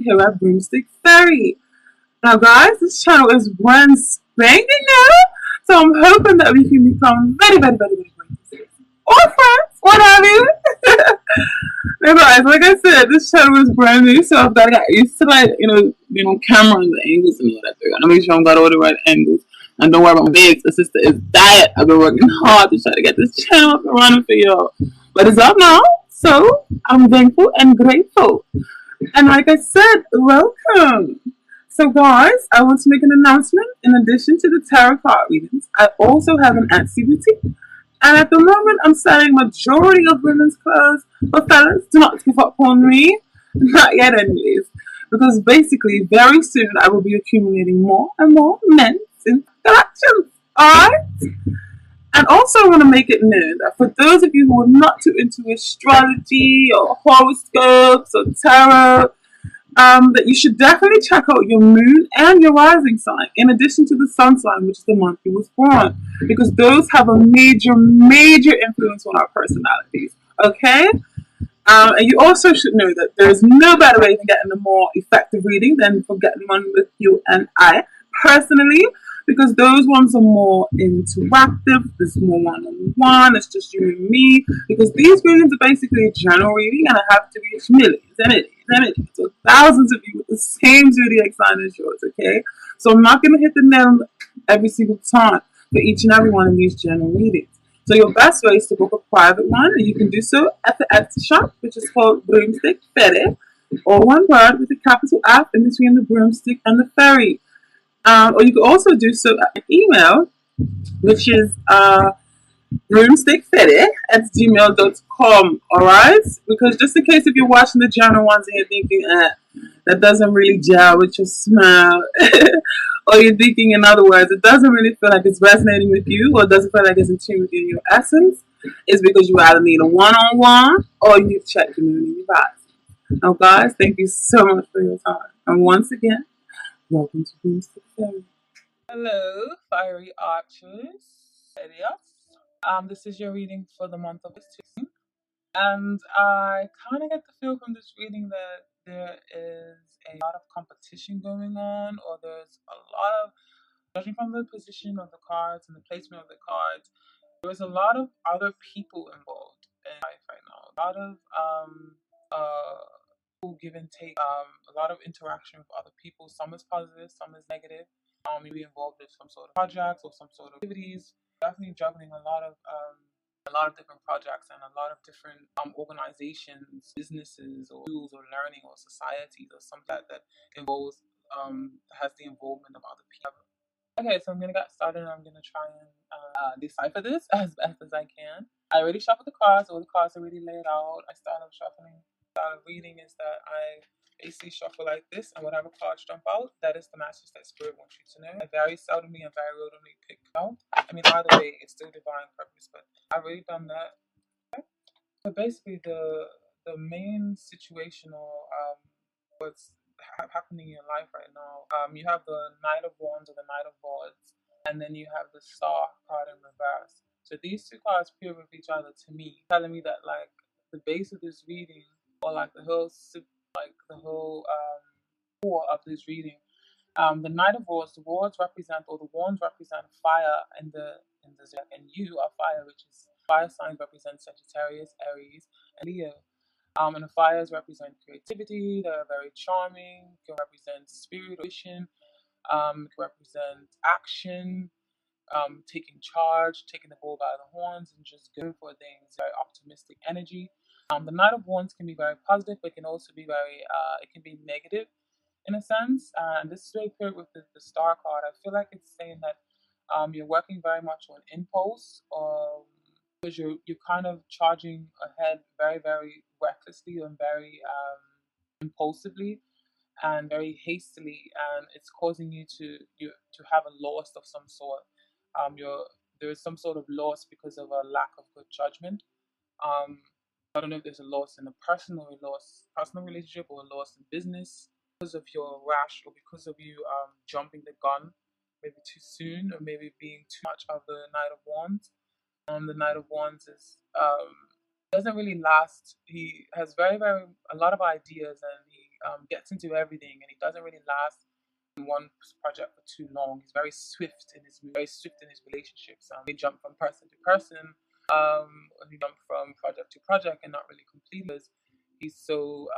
here at Broomstick Fairy. Now, guys, this channel is brand spanking new, so I'm hoping that we can become very great or friends, what have you. Now, guys, like I said, this channel is brand new, so I've got to get used to camera and the angles and all that. I gotta make sure I've got all the right angles. And don't worry about my babes. The sister is diet. I've been working hard to try to get this channel up and running for y'all. But it's up now, so I'm thankful and grateful. And like I said, welcome. So, guys, I want to make an announcement. In addition to the tarot card readings, I also have an Etsy boutique. And at the moment, I'm selling majority of women's clothes. But fellas, do not give up on me. Not yet, anyways. Because basically, very soon, I will be accumulating more and more men's in collections. Alright? And also, I want to make it known that for those of you who are not too into astrology or horoscopes or tarot, that you should definitely check out your moon and your rising sign, in addition to the sun sign, which is the month you was born, because those have a major influence on our personalities. Okay? And you also should know that there is no better way than getting a more effective reading than for getting one with you and I personally, because those ones are more interactive, there's more one-on-one, it's just you and me, because these readings are basically a general reading and I have to reach millions, so thousands of you with the same zodiac sign as yours, okay? So I'm not going to hit the nail every single time for each and every one of these general readings. So your best way is to book a private one, and you can do so at the Etsy shop, which is called Broomstick Fairy, or one word with a capital F in between the broomstick and the fairy. Or you can also do so at an email, which is broomstickfitty@gmail.com. Alright? Because just in case if you're watching the general ones and you're thinking, that doesn't really gel with your smile, or you're thinking, in other words, it doesn't really feel like it's resonating with you, or it doesn't feel like it's in tune with you in your essence, it's because you either need a one-on-one or you need to check your moon and your vibes. Now, guys, thank you so much for your time. And once again, welcome to Broomstick Fairy. Hello, fiery archers. This is your reading for the month of June. And I kind of get the feel from this reading that there is a lot of competition going on, or there's a lot of, judging from the position of the cards and the placement of the cards, there's a lot of other people involved in life right now. A lot of give and take, a lot of interaction with other people. Some is positive, some is negative. You'll be involved in some sort of projects or some sort of activities. Definitely juggling a lot of different projects and a lot of different organizations, businesses, or schools, or learning, or societies, or something that involves has the involvement of other people. Okay, so I'm gonna get started, and I'm gonna try and decipher this as best as I can. I already shuffled the cards. All the cards are already laid out. I started reading is that I basically shuffle like this, and whatever cards jump out, that is the message that Spirit wants you to know. I very seldomly and very rarely pick out. I mean, either way, it's still divine purpose, but I've already done that. Okay. So basically, the main situation, or what's happening in your life right now, you have the Knight of Wands or the Knight of Swords, and then you have the Star card in reverse. So these two cards pair with each other to me, telling me that like the base of this reading, or like the whole core of this reading, the Knight of Wands, the Wands represent fire in the zodiac, and you are fire, which is fire signs represent Sagittarius, Aries, and Leo. And the fires represent creativity. They're very charming. Can represent spirit or vision. Can represent action. Taking charge, taking the bull by the horns, and just going for things. Very optimistic energy. The Knight of Wands can be very positive, but it can also be it can be negative in a sense. And this is very clear with the Star card. I feel like it's saying that you're working very much on impulse, or because you're kind of charging ahead very recklessly and very impulsively and very hastily, and it's causing you to have a loss of some sort. There is some sort of loss because of a lack of good judgment. I don't know if there's a loss in a personal relationship, or a loss in business because of your rash, or because of you jumping the gun maybe too soon, or maybe being too much of the Knight of Wands. The Knight of Wands is doesn't really last. He has a lot of ideas, and he gets into everything, and he doesn't really last in one project for too long. He's very swift in his relationships. He jump from person to person. He jump from project to project and not really complete because he's so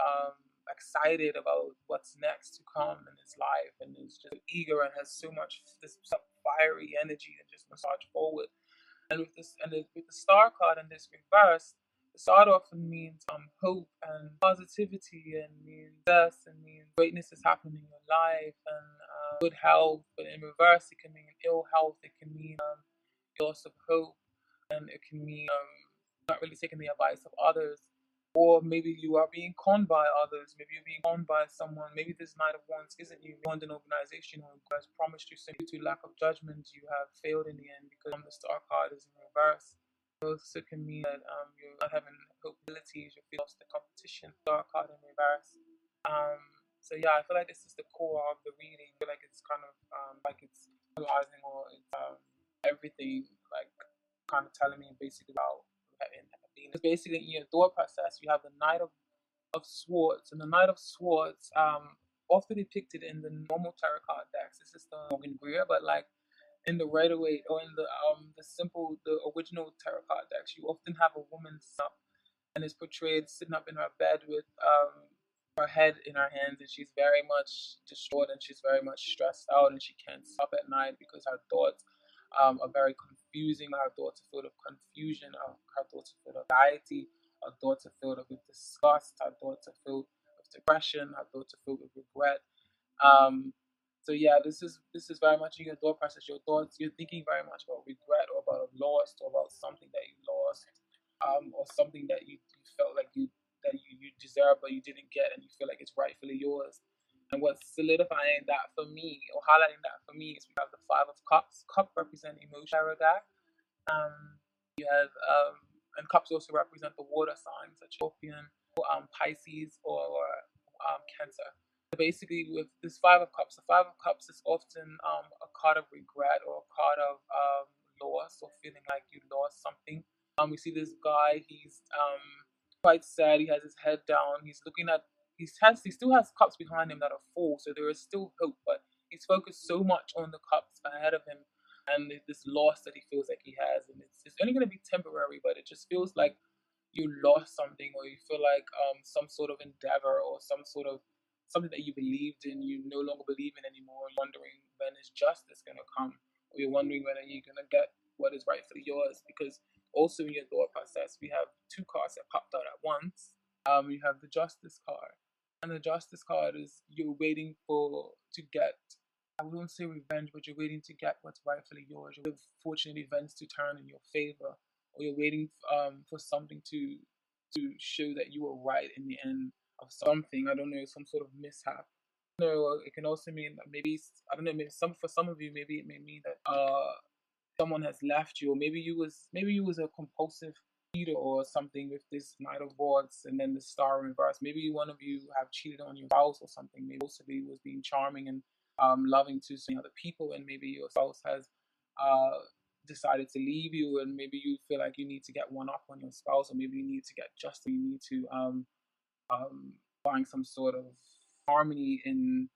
excited about what's next to come in his life, and is just eager and has so much this fiery energy and just massage forward. And with the star card in this reverse, the star often means hope and positivity, and means success, and means greatness is happening in your life, and good health. But in reverse, it can mean ill health. It can mean loss of hope, and it can mean not really taking the advice of others. Or maybe you are being conned by others. Maybe you're being conned by someone. Maybe this Knight of Wands isn't you. You want an organization who has promised you simply to lack of judgment. You have failed in the end because the star card is in reverse. It also can mean that you're not having hope abilities. You feel lost the competition. Star card in reverse. So yeah, I feel like this is the core of the reading. I feel like it's kind of like it's realizing, or it's everything, like kind of telling me basically about being. Because basically in your thought process, you have the Knight of Swords, and the Knight of Swords often depicted in the normal tarot card decks. This is the Morgan Greer, but like in the Rider Waite or in the original tarot card decks, you often have a woman up and is portrayed sitting up in her bed with her head in her hands, and she's very much distraught, and she's very much stressed out, and she can't stop at night because her thoughts are very confusing. Her thoughts are filled with confusion. Her thoughts are filled with anxiety. Her thoughts are filled with disgust. Her thoughts are filled with depression. Her thoughts are filled with regret. So yeah, this is very much in your thought process. Your thoughts, you're thinking very much about regret, or about a loss, or about something that you lost, or something that you felt like you deserve but you didn't get, and you feel like it's rightfully yours. And what's solidifying that for me, or highlighting that for me, is we have the Five of Cups. Cup represent emotion. You have and cups also represent the water signs, such as Scorpion, Pisces, or Cancer. So basically, with this Five of Cups, the Five of Cups is often a card of regret, or a card of loss, or feeling like you lost something. We see this guy. He's quite sad. He has his head down. He's looking at. He still has cups behind him that are full, so there is still hope. But he's focused so much on the cups ahead of him, and this loss that he feels like he has, and it's only going to be temporary. But it just feels like you lost something, or you feel like some sort of endeavor, or some sort of something that you believed in, you no longer believe in anymore. You're wondering when is justice going to come, or you're wondering when are you going to get what is rightfully yours. Because also in your thought process, we have two cards that popped out at once. You have the Justice card, and the Justice card is you're waiting to get, I wouldn't say revenge, but you're waiting to get what's rightfully yours. You're waiting for fortunate events to turn in your favor, or you're waiting for something to show that you were right in the end of something. I don't know, some sort of mishap. No, it can also mean that maybe, I don't know, maybe for some of you, maybe it may mean that someone has left you, or maybe you was a compulsive cheater or something with this Knight of Wands and then the Star in reverse. Maybe one of you have cheated on your spouse or something. Maybe possibly was being charming and loving to some other people, and maybe your spouse has decided to leave you, and maybe you feel like you need to get one up on your spouse, or maybe you need to get justice. You need to find some sort of harmony in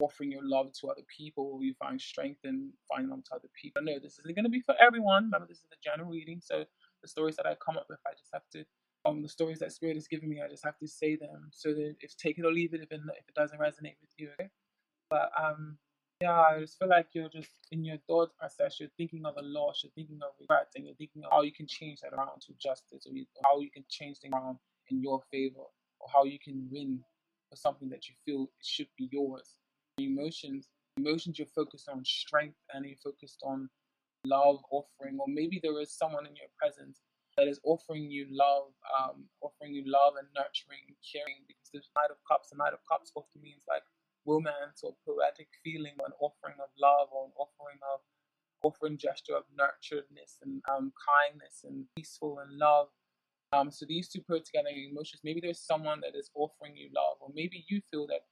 offering your love to other people. You find strength in finding love to other people. I know this isn't going to be for everyone. Remember, this is a general reading, so the stories that I come up with, I just have to, the stories that Spirit is giving me, I just have to say them. So that if take it or leave it, if it doesn't resonate with you, okay? But yeah, I just feel like you're just in your thought process. You're thinking of a loss. You're thinking of regret, and you're thinking of how you can change that around to justice, or how you can change things around in your favor, or how you can win for something that you feel should be yours. Emotions, you're focused on strength, and you're focused on love offering, or maybe there is someone in your presence that is offering you love and nurturing and caring. Because the Knight of Cups often means like romance or poetic feeling, or an offering of love, or an offering gesture of nurturedness and kindness and peaceful and love. So these two put together emotions. Maybe there's someone that is offering you love, or maybe you feel that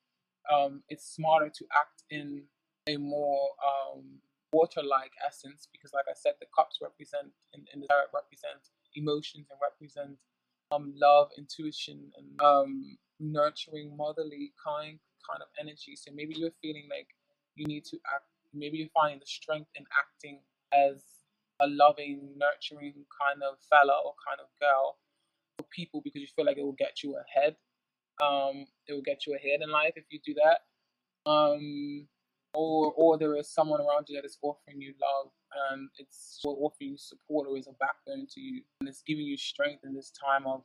it's smarter to act in a more water-like essence, because, like I said, the cups represent in the tarot represent emotions and represent love, intuition, and nurturing, motherly kind of energy. So maybe you're feeling like you need to act. Maybe you're finding the strength in acting as a loving, nurturing kind of fella or kind of girl for people because you feel like it will get you ahead. It will get you ahead in life if you do that. Or there is someone around you that is offering you love and it's offering you support or is a backbone to you and it's giving you strength in this time of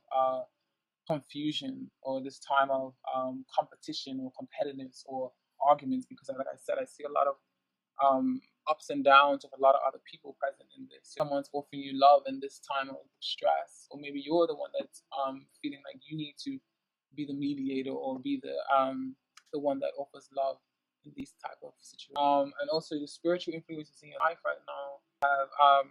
confusion or this time of competition or competitiveness or arguments because like I said I see a lot of ups and downs of a lot of other people present in this. Someone's offering you love in this time of stress, or maybe you're the one that's feeling like you need to be the mediator or be the one that offers love in these type of situations. And also the spiritual influences in your life right now have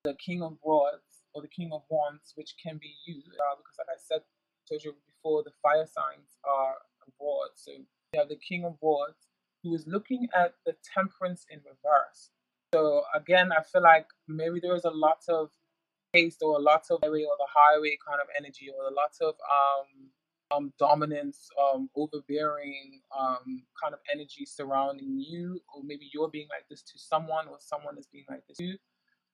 the King of Rods or the King of Wands, which can be you because, like I said, told you before, the fire signs are Rods. So you have the King of Rods who is looking at the Temperance in reverse. So again, I feel like maybe there is a lot of haste or a lot of highway or the highway kind of energy or a lot of dominance, overbearing kind of energy surrounding you, or maybe you're being like this to someone, or someone is being like this to you,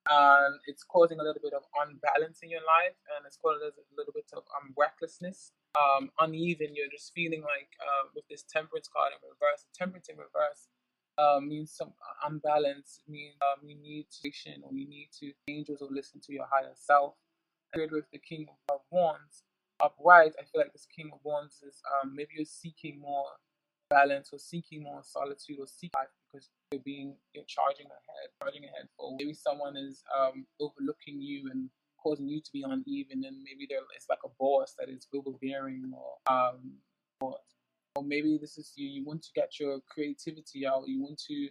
and it's causing a little bit of unbalance in your life, and it's causing a little bit of recklessness, uneven. You're just feeling like with this Temperance card in reverse, Temperance in reverse means some unbalance. It means you need to or you need to angels or listen to your higher self. And with the King of Wands upright, I feel like this King of Wands is maybe you're seeking more balance or seeking more solitude or seeking life because you're charging ahead for maybe someone is overlooking you and causing you to be uneven, and maybe it's like a boss that is overbearing or maybe this is you want to get your creativity out, you want to,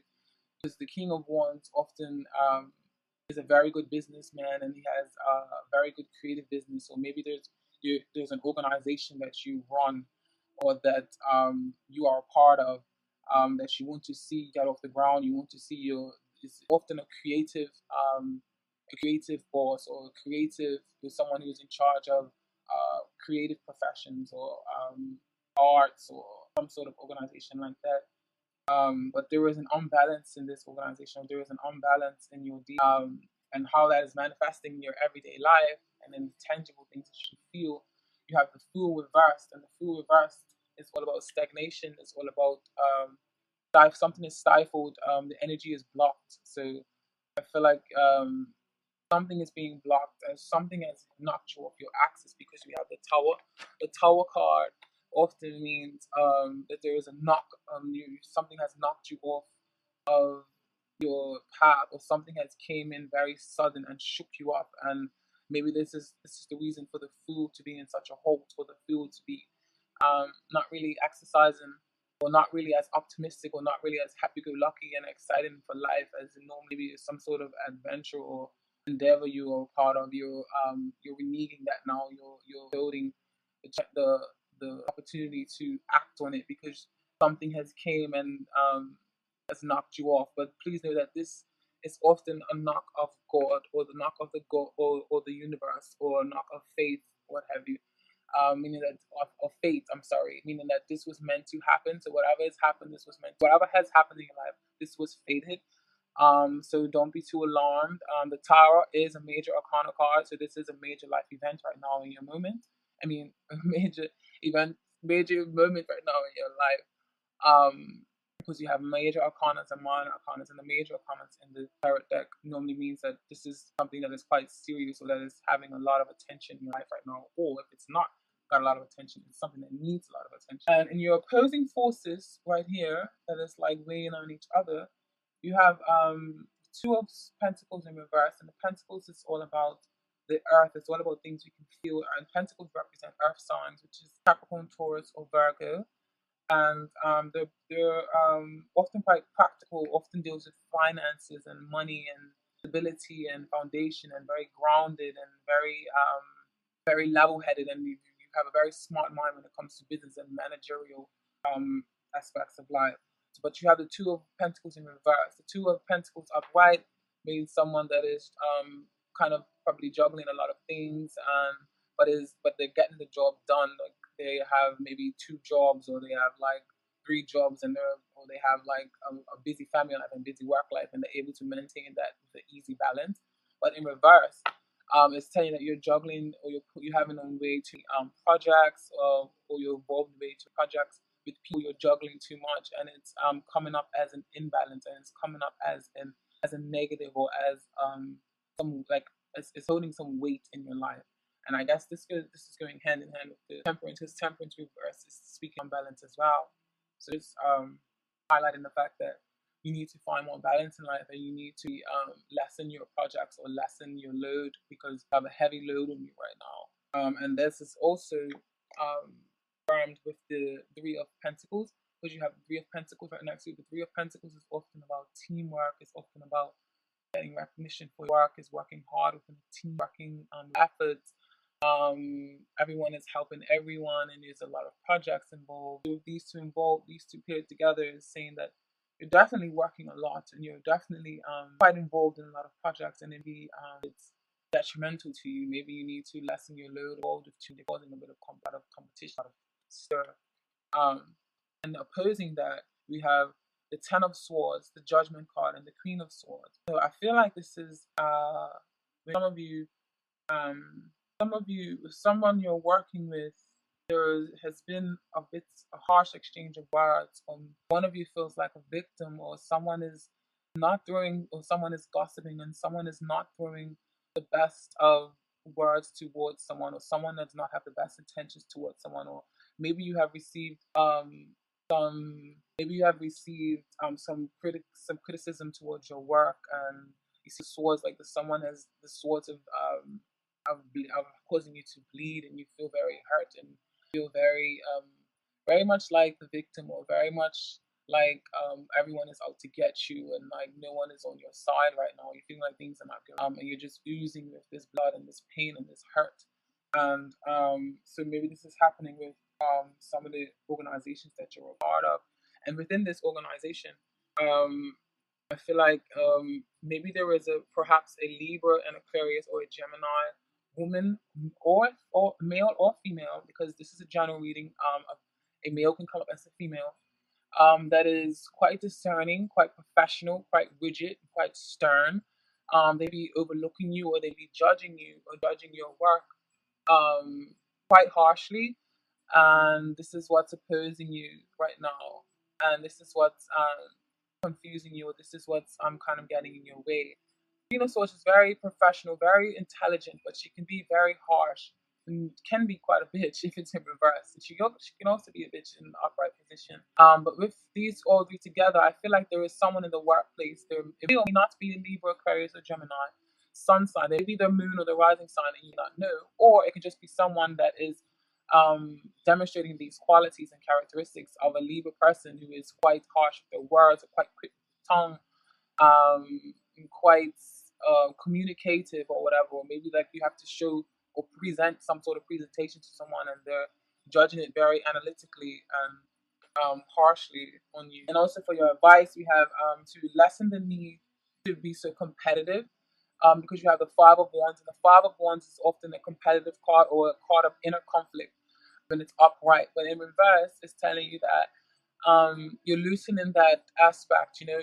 because the King of Wands often is a very good businessman and he has a very good creative business, or maybe there's an organization that you run or that you are a part of that you want to see get off the ground. You want to see it's often a creative boss or someone who's in charge of creative professions or arts or some sort of organization like that. But there is an unbalance in this organization. There is an unbalance in your and how that is manifesting in your everyday life and in tangible things that you feel. You have the Fool reversed, and the Fool reversed is all about stagnation. It's all about something is stifled. The energy is blocked. So I feel like something is being blocked and something has knocked you off your axis because we have the Tower. The Tower card often means that there is a knock on you. Something has knocked you off of your path, or something has came in very sudden and shook you up. And maybe this is the reason for the Fool to be in such a halt, for the Fool to be not really exercising or not really as optimistic or not really as happy-go-lucky and excited for life as normally some sort of adventure or endeavor you are part of. You're reneging that now. You're building the opportunity to act on it because something has came and has knocked you off. But please know that this is often a knock of God or the knock of the God or the universe or a knock of faith, what have you. Meaning that of fate, I'm sorry, meaning that this was meant to happen. So whatever has happened, whatever has happened in your life, this was fated. So don't be too alarmed. The Tower is a major arcana card, so this is a major life event right now in your moment. I mean, a major moment right now in your life. Because you have major arcanas and minor arcanas, and the major arcanas in the tarot deck normally means that this is something that is quite serious or that is having a lot of attention in your life right now, or if it's not got a lot of attention, it's something that needs a lot of attention. And in your opposing forces right here, that is like weighing on each other, you have Two of Pentacles in reverse, and the Pentacles is all about the earth. It's all about things we can feel, and Pentacles represent earth signs, which is Capricorn, Taurus, or Virgo. And they're often quite practical, often deals with finances and money and stability and foundation, and very grounded and very level-headed, and you have a very smart mind when it comes to business and managerial aspects of life. But you have the Two of Pentacles in reverse. The Two of Pentacles upright means someone that is kind of probably juggling a lot of things, but they're getting the job done. Like they have maybe 2 jobs, or they have like 3 jobs, and or they have like a busy family life and busy work life, and they're able to maintain that with an easy balance. But in reverse, it's telling you that you're juggling, or you having a way to projects, or you're involved in way to projects with people. You're juggling too much, and it's coming up as an imbalance, and it's coming up as a negative, or as some like it's holding some weight in your life. And I guess this is going hand in hand with the temperance. His temperance reverse is speaking on balance as well. So it's highlighting the fact that you need to find more balance in life, and you need to lessen your projects or lessen your load, because you have a heavy load on you right now. And this is also confirmed with the Three of Pentacles, because you have the Three of Pentacles right next to you. The Three of Pentacles is often about teamwork. It's often about getting recognition for your work, is working hard within a team, working efforts. Everyone is helping everyone, and there's a lot of projects involved. So these two paired together is saying that you're definitely working a lot, and you're definitely quite involved in a lot of projects, and maybe it's detrimental to you. Maybe you need to lessen your load involved with causing a bit of competition, a lot of stir. And opposing that, we have the Ten of Swords, the Judgment card, and the Queen of Swords. So I feel like this is some of you, with someone you're working with, there has been a harsh exchange of words. One of you feels like a victim, or someone is someone is gossiping, and someone is not throwing the best of words towards someone, or someone does not have the best intentions towards someone, or maybe you have received some criticism towards your work, and you see swords, like someone has the swords of causing you to bleed, and you feel very hurt, and feel very much like the victim, or very much like everyone is out to get you, and like no one is on your side right now. You feel like things are not good, and you're just oozing with this blood and this pain and this hurt. And so maybe this is happening with some of the organizations that you're a part of, and within this organization, I feel like maybe there is perhaps a Libra, an Aquarius, or a Gemini woman, or male or female, because this is a general reading. A male can come up as a female, that is quite discerning, quite professional, quite rigid, quite stern. They be overlooking you, or they be judging you, or judging your work quite harshly. And this is what's opposing you right now, and this is what's confusing you, or this is what's kind of getting in your way. Queen of Swords is very professional, very intelligent, but she can be very harsh, and can be quite a bitch if it's in reverse. She can also be a bitch in the upright position. But with these all three together, I feel like there is someone in the workplace. It may not be Libra, Aquarius, or Gemini sun sign. It may be the moon or the rising sign, and you do not know, or it could just be someone that is demonstrating these qualities and characteristics of a Libra person, who is quite harsh with their words, or quite quick with the tongue, and quite communicative, or whatever. Or maybe like you have to show or present some sort of presentation to someone, and they're judging it very analytically and harshly on you. And also for your advice, we have to lessen the need to be so competitive, because you have the Five of Wands, and the Five of Wands is often a competitive card, or a card of inner conflict when it's upright. But in reverse, it's telling you that you're loosening that aspect. You know,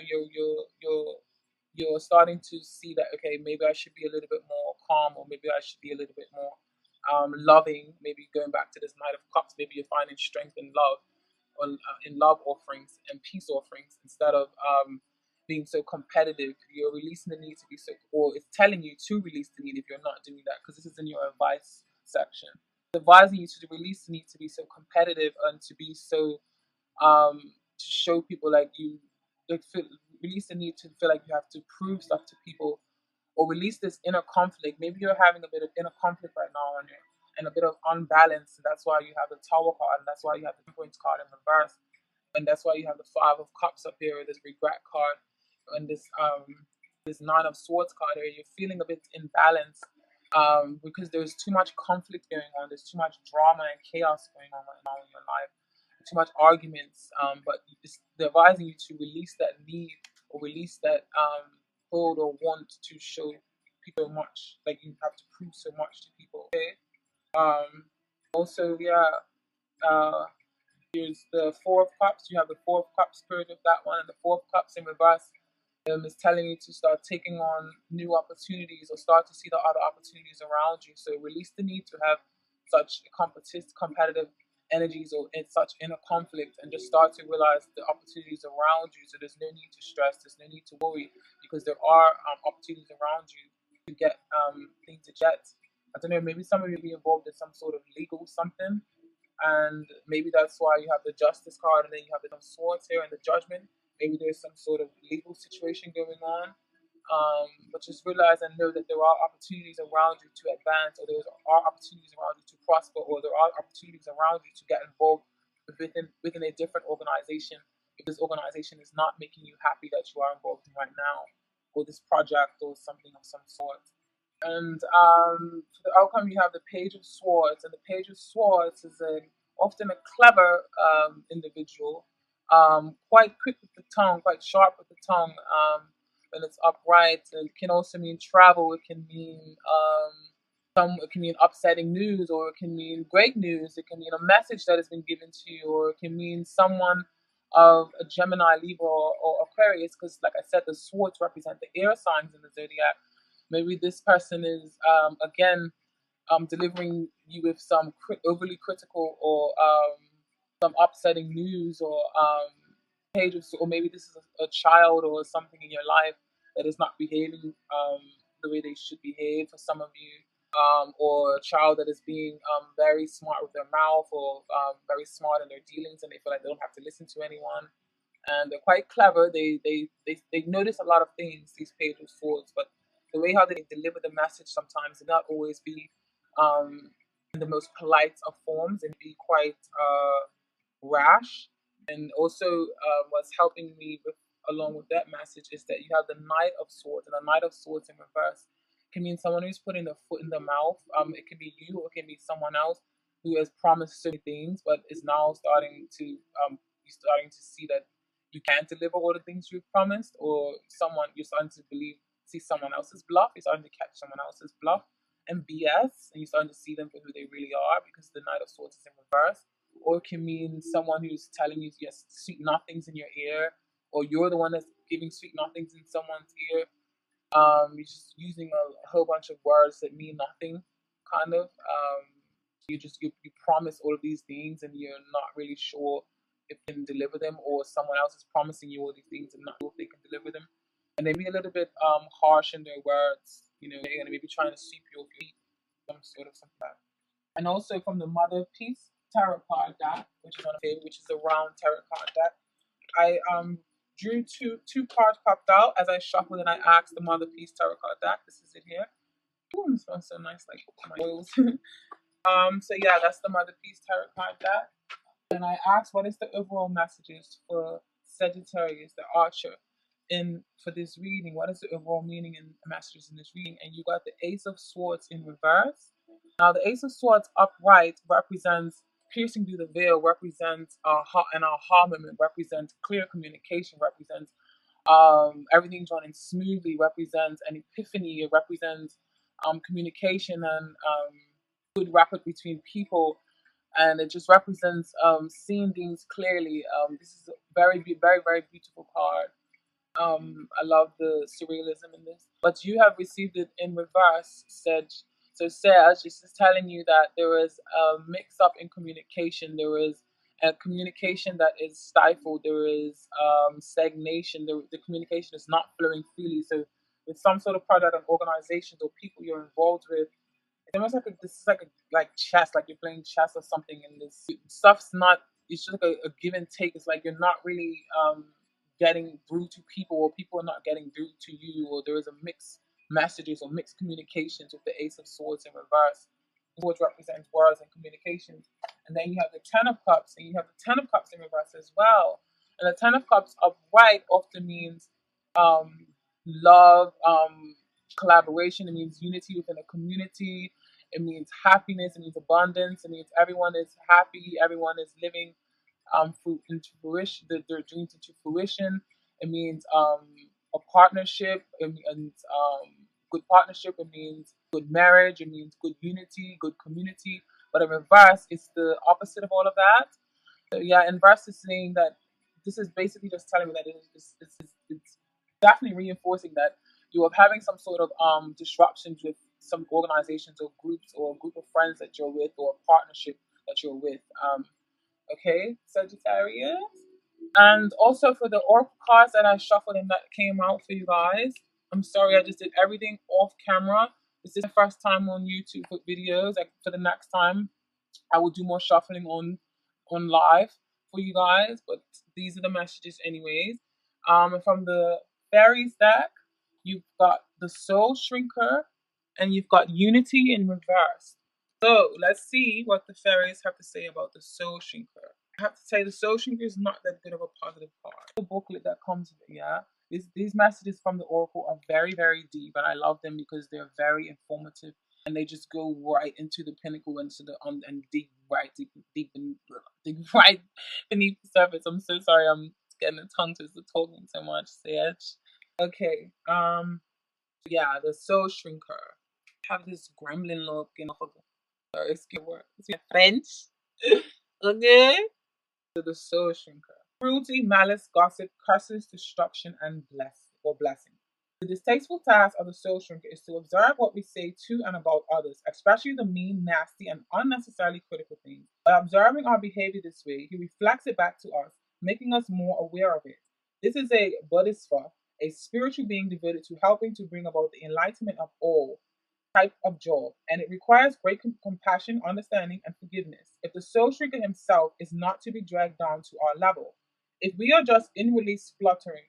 you're starting to see that, okay, maybe I should be a little bit more calm, or maybe I should be a little bit more loving. Maybe going back to this Knight of Cups, maybe you're finding strength in love, or in love offerings and peace offerings, instead of being so competitive. You're releasing the need to be so, or it's telling you to release the need if you're not doing that, because this is in your advice section. It's advising you to release the need to be so competitive, and to be so to show people like you, release the need to feel like you have to prove stuff to people, or release this inner conflict. Maybe you're having a bit of inner conflict right now, and a bit of unbalance, and that's why you have the Tower card, and that's why you have the Temperance card in reverse, and that's why you have the Five of Cups up here, this regret card, and this Nine of Swords card here. You're feeling a bit imbalanced, because there's too much conflict going on. There's too much drama and chaos going on right now in your life. Too much arguments. But they're advising you to release that need, or release that hold or want to show people much. Like you have to prove so much to people. Okay. Also, yeah. Here's the Four of Cups. You have the Four of Cups spirit of that one, and the Four of Cups in reverse is telling you to start taking on new opportunities or start to see the other opportunities around you. So release the need to have such competitive energies or in such inner conflict, and just start to realize the opportunities around you. So there's no need to stress, there's no need to worry, because there are opportunities around you to get things to get. I don't know, maybe some of you be involved in some sort of legal something, and maybe that's why you have the justice card and then you have the swords here and the judgment. Maybe there's some sort of legal situation going on, but just realize and know that there are opportunities around you to advance, or there are opportunities around you to prosper, or there are opportunities around you to get involved within a different organization if this organization is not making you happy that you are involved in right now, or this project or something of some sort. And for the outcome, you have the Page of Swords, and the Page of Swords is often a clever individual, quite quick with the tongue, quite sharp with the tongue. When it's upright, and it can also mean travel. It can mean it can mean upsetting news, or it can mean great news. It can mean a message that has been given to you, or it can mean someone of a Gemini, Libra, or Aquarius. Because, like I said, the swords represent the air signs in the zodiac. Maybe this person is again delivering you with some overly critical or some upsetting news, or pages, or maybe this is a child or something in your life that is not behaving the way they should behave for some of you, or a child that is being very smart with their mouth, or very smart in their dealings, and they feel like they don't have to listen to anyone. And they're quite clever. They notice a lot of things, these Page of Swords, but the way how they deliver the message sometimes may not always be um, in the most polite of forms, and be quite rash. And also, what's helping me with along with that message is that you have the Knight of Swords, and the Knight of Swords in reverse can mean someone who's putting their foot in their mouth. It can be you, or it can be someone else who has promised so many things, but is now starting to you're starting to see that you can't deliver all the things you've promised, or someone you're starting to see someone else's bluff. You're starting to catch someone else's bluff and BS, and you're starting to see them for who they really are, because the Knight of Swords is in reverse. Or it can mean someone who's telling you yes, sweet nothings in your ear, or you're the one that's giving sweet nothings in someone's ear. You're just using a whole bunch of words that mean nothing, kind of. You promise all of these things, and you're not really sure if you can deliver them, or someone else is promising you all these things and not sure if they can deliver them. And they be a little bit harsh in their words. They're gonna maybe trying to sweep your feet, some sort of something like that. And also from the Mother of Peace tarot card deck, which is on a favorite, which is a round tarot card deck. I drew two cards popped out as I shuffled, and I asked the Mother of Peace tarot card deck. This is it here. Ooh, it smells so nice, like my oils. So yeah, that's the Mother of Peace tarot card deck. And I asked, what is the overall messages for Sagittarius, the Archer, for this reading? What is the overall meaning and messages in this reading? And you got the Ace of Swords in reverse. Now, the Ace of Swords upright represents piercing through the veil, represents an aha moment, represents clear communication, represents everything running smoothly, represents an epiphany, it represents communication and good rapport between people, and it just represents seeing things clearly. This is a very, very, very beautiful card. I love the surrealism in this. But you have received it in reverse, Sedge. So Sedge, this is telling you that there is a mix-up in communication. There is a communication that is stifled. There is stagnation. The communication is not flowing freely. So with some sort of product and organizations or people you're involved with, it's almost like this is like chess, like you're playing chess or something, and this stuff's not. It's just like a give and take. It's like you're not really getting through to people, or people are not getting through to you, or there is a mixed messages or mixed communications with the Ace of Swords in reverse. Swords represents words and communications, and then you have the Ten of Cups, and you have the Ten of Cups in reverse as well. And the Ten of Cups upright often means love, collaboration. It means unity within a community. It means happiness. It means abundance. It means everyone is happy. Everyone is living into fruition, their dreams into fruition. It means a partnership, and good partnership. It means good marriage. It means good unity, good community. but in reverse, it's the opposite of all of that. So yeah, in verse is saying that this is basically just telling me that it's definitely reinforcing that you are having some sort of disruptions with some organizations or groups or a group of friends that you're with or a partnership that you're with. Okay, Sagittarius. And also for the oracle cards that I shuffled and that came out for you guys. I'm sorry, I just did everything off camera. This is the first time on YouTube with videos. Like for the next time, I will do more shuffling on live for you guys. But these are the messages, anyways. From the fairies deck, you've got the Soul Shrinker, and you've got Unity in reverse. So let's see what the fairies have to say about the Soul Shrinker. I have to say the Soul Shrinker is not that good of a positive card. The booklet that comes with it, yeah. These messages from the Oracle are very, very deep, and I love them because they're very informative and they just go right into the pinnacle and to the and dig right deep right beneath the surface. I'm so sorry, I'm getting a tongue twister talking so much, Sage. Okay, yeah, the Soul Shrinker have this gremlin look in off of it. Sorry, excuse me, it's French. Okay. So the Soul Shrinker. Cruelty, malice, gossip, curses, destruction, and blessing. The distasteful task of the Soul Shrinker is to observe what we say to and about others, especially the mean, nasty, and unnecessarily critical things. By observing our behavior this way, he reflects it back to us, making us more aware of it. This is a bodhisattva, a spiritual being devoted to helping to bring about the enlightenment of all type of job, and it requires great compassion, understanding, and forgiveness. If the soul shrinker himself is not to be dragged down to our level, if we are just inwardly spluttering,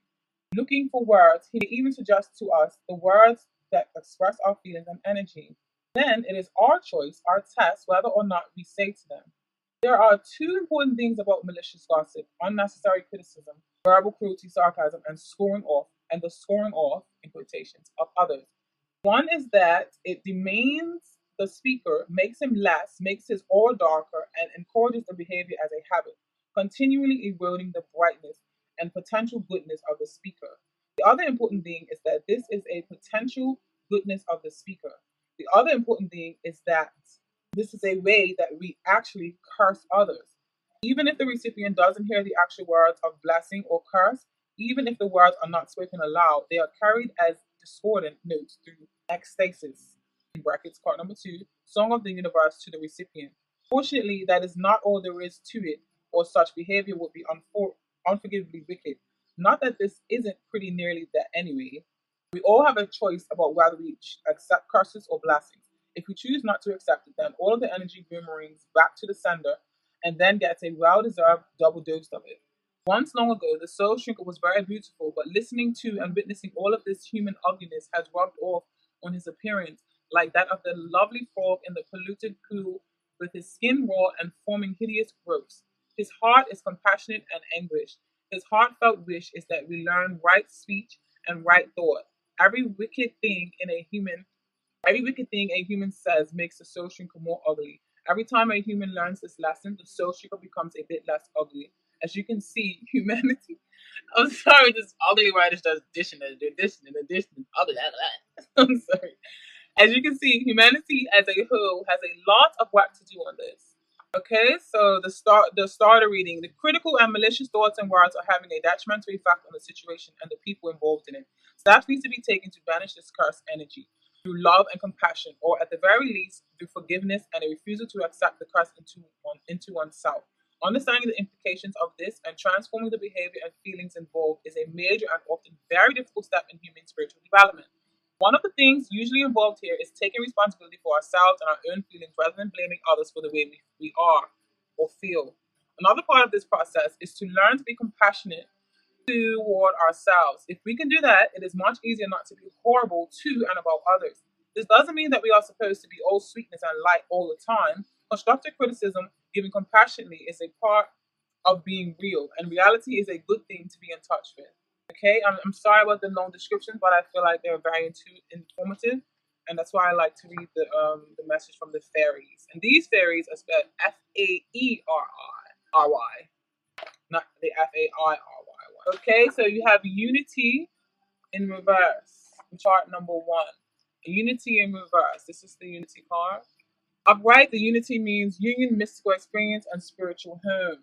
looking for words, he may even suggest to us the words that express our feelings and energy. Then it is our choice, our test, whether or not we say to them. There are two important things about malicious gossip: unnecessary criticism, verbal cruelty, sarcasm, and the scoring off, in quotations, of others. One is that it demeans the speaker, makes him less, makes his aura darker, and encourages the behavior as a habit, continually eroding the brightness and potential goodness of the speaker. The other important thing is that this is a potential goodness of the speaker. The other important thing is that this is a way that we actually curse others. Even if the recipient doesn't hear the actual words of blessing or curse, even if the words are not spoken aloud, they are carried as discordant notes through ecstasis, in brackets, card number 2, Song of the Universe to the recipient. Fortunately, that is not all there is to it, or such behavior would be unforgivably wicked. Not that this isn't pretty nearly that anyway. We all have a choice about whether we accept curses or blessings. If we choose not to accept it, then all of the energy boomerangs back to the sender and then gets a well-deserved double dose of it. Once long ago, the Soul Shrinker was very beautiful, but listening to and witnessing all of this human ugliness has rubbed off on his appearance, like that of the lovely frog in the polluted pool, with his skin raw and forming hideous growths. His heart is compassionate and anguished. His heartfelt wish is that we learn right speech and right thought. Every wicked thing a human says makes the soul shrinker more ugly. Every time a human learns this lesson, the soul shrinker becomes a bit less ugly. As you can see, humanity. I'm sorry, this ugly writer does addition, ugly. I'm sorry. As you can see, humanity as a whole has a lot of work to do on this. Okay, so the starter reading. The critical and malicious thoughts and words are having a detrimental effect on the situation and the people involved in it. Steps need to be taken to banish this cursed energy through love and compassion, or at the very least, through forgiveness and a refusal to accept the curse into oneself. Understanding the implications of this and transforming the behavior and feelings involved is a major and often very difficult step in human spiritual development. One of the things usually involved here is taking responsibility for ourselves and our own feelings rather than blaming others for the way we are or feel. Another part of this process is to learn to be compassionate toward ourselves. If we can do that, it is much easier not to be horrible to and about others. This doesn't mean that we are supposed to be all sweetness and light all the time. Constructive criticism, given compassionately, is a part of being real, and reality is a good thing to be in touch with. Okay, I'm sorry about the long descriptions, but I feel like they're very informative, and that's why I like to read the message from the fairies. And these fairies are spelled Faery, not the Fairy. Okay, so you have unity in reverse, chart number 1. Unity in reverse. This is the unity card. Upright, the unity means union, mystical experience, and spiritual home.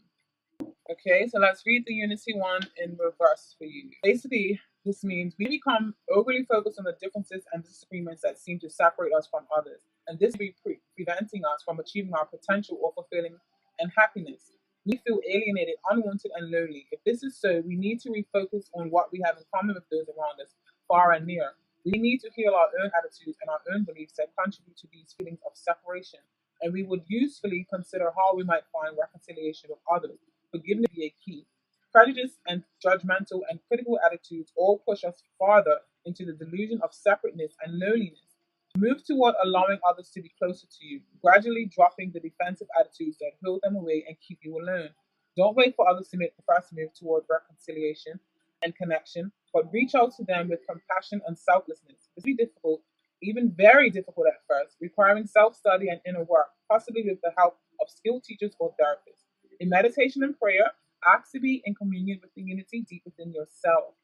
Okay, so let's read the unity one in reverse for you. Basically, this means we become overly focused on the differences and disagreements that seem to separate us from others, and this will be preventing us from achieving our potential or fulfilling and happiness. We feel alienated, unwanted, and lonely. If this is so, we need to refocus on what we have in common with those around us, far and near. We need to heal our own attitudes and our own beliefs that contribute to these feelings of separation, and we would usefully consider how we might find reconciliation with others. Forgiveness be a key. Prejudice and judgmental and critical attitudes all push us farther into the delusion of separateness and loneliness. Move toward allowing others to be closer to you, gradually dropping the defensive attitudes that hold them away and keep you alone. Don't wait for others to make the first move toward reconciliation and connection, but reach out to them with compassion and selflessness. This will be difficult, even very difficult at first, requiring self study and inner work, possibly with the help of skilled teachers or therapists. In meditation and prayer, ask to be in communion with the unity deep within yourself.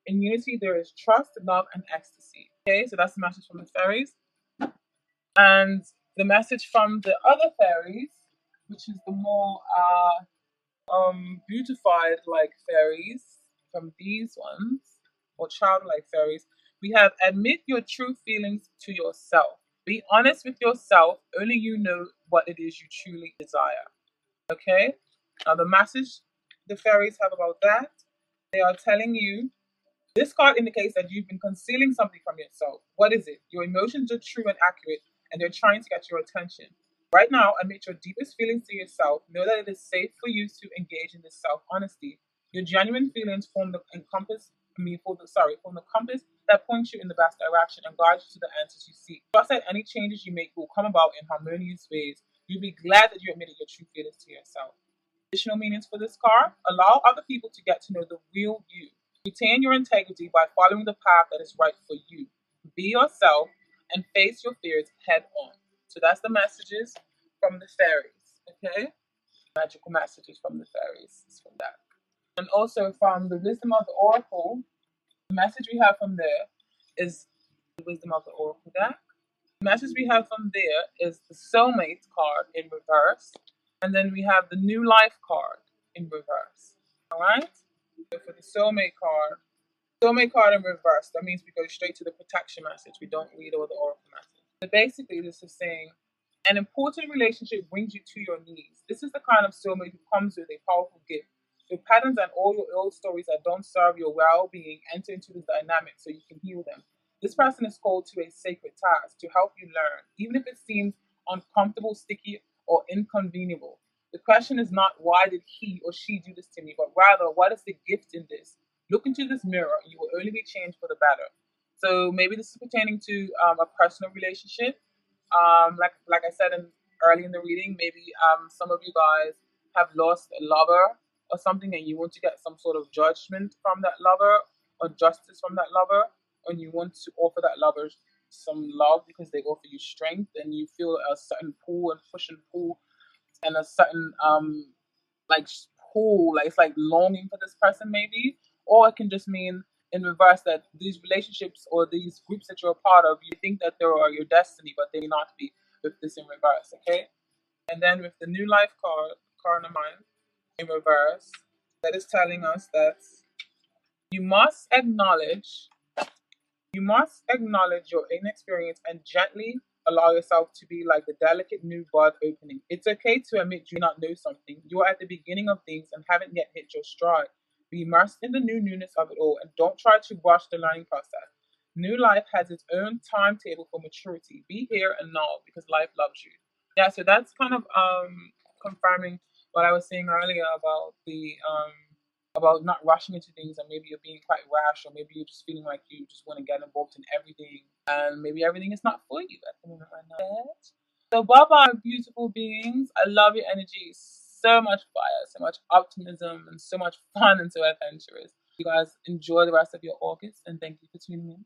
In unity, there is trust, love, and ecstasy. Okay, so that's the message from the fairies. And the message from the other fairies, which is the more beautified like fairies, from these ones, or childlike fairies, we have admit your true feelings to yourself. Be honest with yourself. Only you know what it is you truly desire. Okay? Now, the message the fairies have about that, they are telling you this card indicates that you've been concealing something from yourself. What is it? Your emotions are true and accurate, and they're trying to get your attention. Right now, admit your deepest feelings to yourself. Know that it is safe for you to engage in this self-honesty. Your genuine feelings form the compass that points you in the best direction and guides you to the answers you seek. Trust that any changes you make will come about in harmonious ways. You'll be glad that you admitted your true feelings to yourself. Additional meanings for this card: allow other people to get to know the real you. Retain your integrity by following the path that is right for you. Be yourself and face your fears head on. So that's the messages from the fairies. Okay? Magical messages from the fairies is from that. And also from the wisdom of the oracle, the message we have from there is the wisdom of the oracle deck. The message we have from there is the soulmate card in reverse. And then we have the new life card in reverse. Alright? So for the soulmate card in reverse, that means we go straight to the protection message. We don't read all the oracle message. So basically, this is saying an important relationship brings you to your knees. This is the kind of soulmate who comes with a powerful gift. Your patterns and all your old stories that don't serve your well-being enter into the dynamic so you can heal them. This person is called to a sacred task to help you learn, even if it seems uncomfortable, sticky, or inconvenient. The question is not why did he or she do this to me, but rather what is the gift in this? Look into this mirror and you will only be changed for the better. So maybe this is pertaining to a personal relationship. Like I said early in the reading, maybe some of you guys have lost a lover or something, and you want to get some sort of judgment from that lover or justice from that lover, and you want to offer that lover some love because they offer you strength, and you feel a certain pull and push and pull, and a certain like pull, like it's like longing for this person maybe, or it can just mean in reverse that these relationships or these groups that you're a part of, you think that they are your destiny, but they may not be with this in reverse, okay? And then with the new life card of mine in reverse, that is telling us that you must acknowledge your inexperience and gently allow yourself to be like the delicate new bud opening. It's okay to admit you do not know something. You are at the beginning of things and haven't yet hit your stride. Be immersed in the newness of it all and don't try to rush the learning process. New life has its own timetable for maturity. Be here and now because life loves you. Yeah, so that's kind of confirming what I was saying earlier about the about not rushing into things, and maybe you're being quite rash, or maybe you're just feeling like you just want to get involved in everything, and maybe everything is not for you at the moment right now. So bye bye, beautiful beings. I love your energy. So much fire, so much optimism, and so much fun and so adventurous. You guys enjoy the rest of your August, and thank you for tuning in.